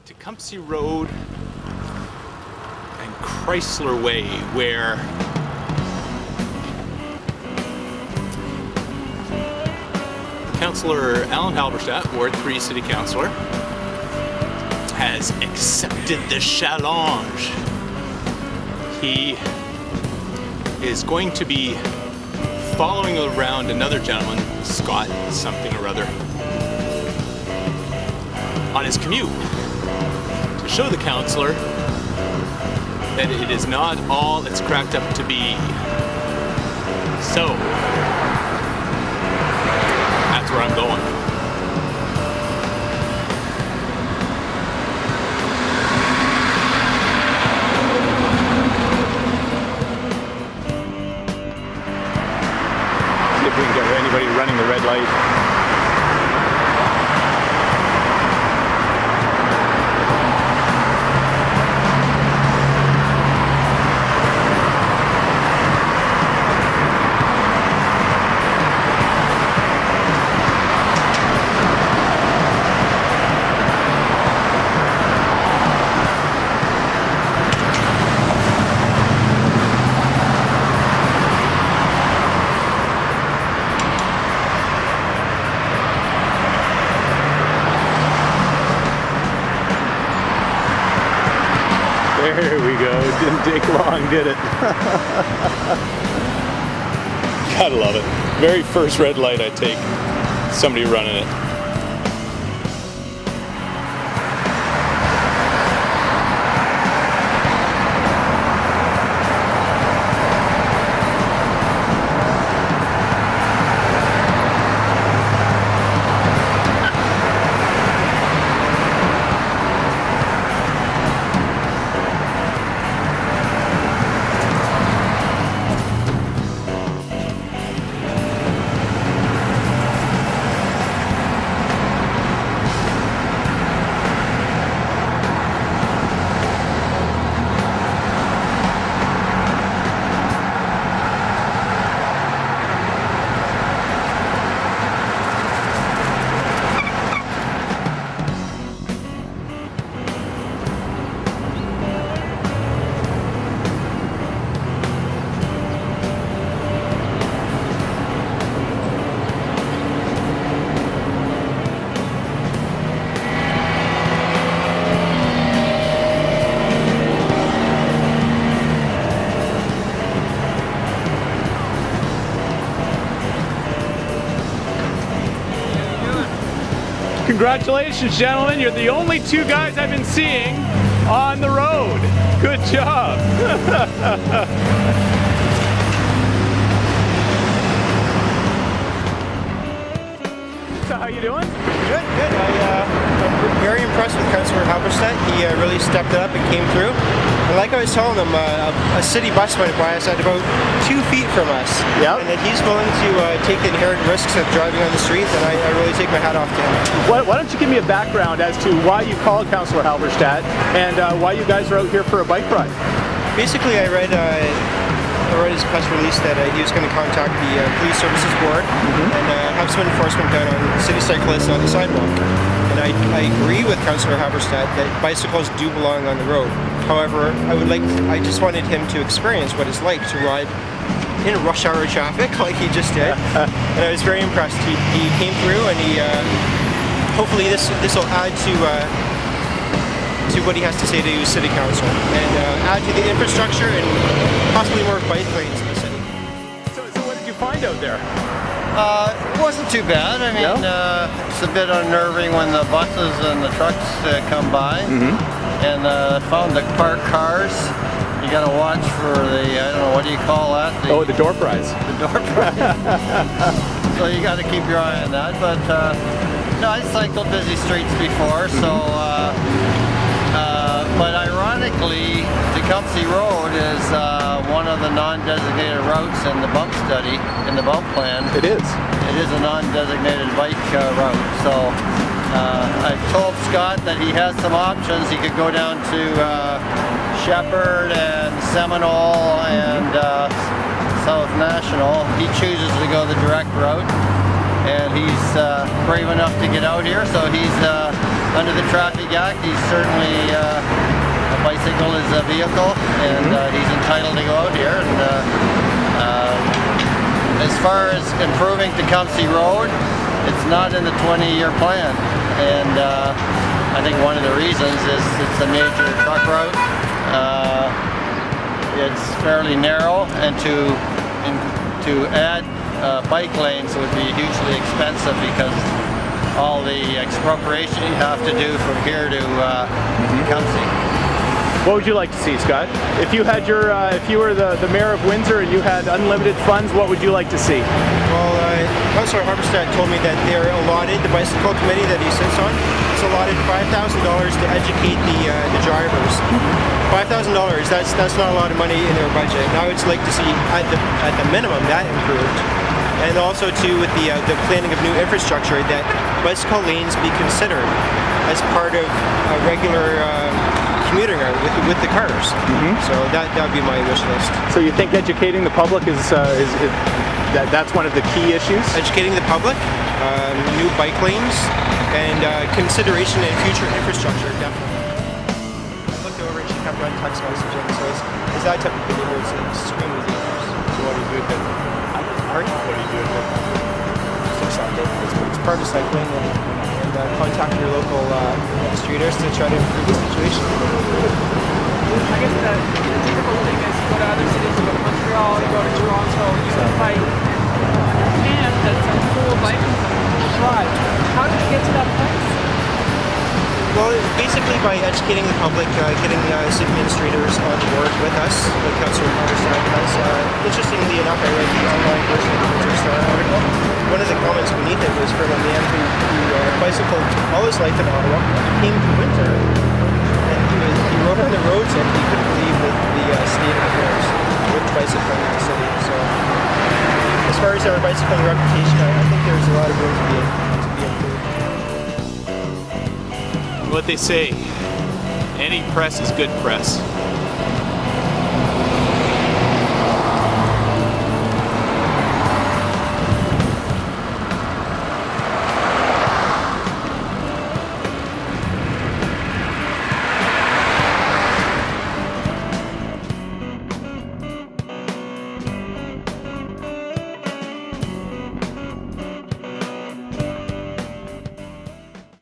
Tecumseh Road and Chrysler Way, where Councilor Alan Halberstadt, Ward 3 City Councilor, has accepted the challenge. He is going to be following around another gentleman, Scott something or other, on his commute to show the councillor that it is not all it's cracked up to be. So, that's where I'm going. See if we can get anybody running the red light. There we go. It didn't take long, did it? Gotta love it. Very first red light I take, somebody running it. Congratulations, gentlemen. You're the only two guys I've been seeing on the road. Good job. So how you doing? Good, good. I'm very impressed with Councilor Halberstadt. He really stepped up and came through. And like I was telling him, a city bus went by us at about 2 feet from us. Yep. And that he's willing to take the inherent risks of driving on the street, and I really take my hat off to him. Why don't you give me a background as to why you called Councilor Halberstadt and why you guys are out here for a bike ride? Basically, I read his press release that he was going to contact the Police Services Board and have some enforcement done on city cyclists on the sidewalk. And I agree with Councilor Halberstadt that bicycles do belong on the road. However, I just wanted him to experience what it's like to ride in rush hour traffic like he just did. And I was very impressed. He came through, and he hopefully this will add to what he has to say to City Council and add to the infrastructure and possibly more bike lanes in the city. So what did you find out there? It wasn't too bad. I mean, it's a bit unnerving when the buses and the trucks come by. And found the parked cars. You gotta watch for the, I don't know, what do you call that? The door prize. The door prize. So you gotta keep your eye on that. But no, I cycled busy streets before, so but ironically, Tecumseh Road is one of the non-designated routes in the bump study, in the bump plan. It is. It is a non-designated bike route. So I've told Scott that he has some options. He could go down to Shepherd and Seminole and South National. He chooses to go the direct route, and he's brave enough to get out here, so he's under the Traffic Act, he's certainly, a bicycle is a vehicle, and he's entitled to go out here. And as far as improving Tecumseh Road, it's not in the 20-year plan. And I think one of the reasons is it's a major truck route. It's fairly narrow, and to add bike lanes would be hugely expensive because all the expropriation you have to do from here to Tecumseh. What would you like to see, Scott? If you had your, if you were the mayor of Windsor and you had unlimited funds, what would you like to see? Well, Councilor Halberstadt told me that they're allotted, the bicycle committee that he sits on, is allotted $5,000 to educate the drivers. $5,000, that's not a lot of money in their budget. And I would like to see, at the minimum, that improved. And also too, with the planning of new infrastructure, that bicycle lanes be considered as part of a regular commuting route with the cars. So that would be my wish list. So you think educating the public that's one of the key issues? Educating the public, new bike lanes, and consideration in future infrastructure, definitely. I looked over and she kept on text messaging, so it's that type of behavior. It's extremely dangerous. So what do you do with it? Pardon? What do you do with it? Just accept it. It's part of cycling, and contact your local streeters to try to improve the situation. I guess the difficult thing is you go to other cities, you go to Montreal, you go to Toronto, you can bike, and that's a cool bike and some cool drive. How did you get to that place? Well, basically by educating the public, getting city administrators on board with us, like Councilor Halberstadt has. Interestingly enough, I read the online version of the Windsor Star article. One of the comments beneath it was from a man who bicycled all his life in Ottawa, came to Windsor, and he rode on the roads and he couldn't believe the state of affairs with bicycling in the city. So as far as our bicycling reputation, I think there's a lot of room to be improved. What they say, any press is good press.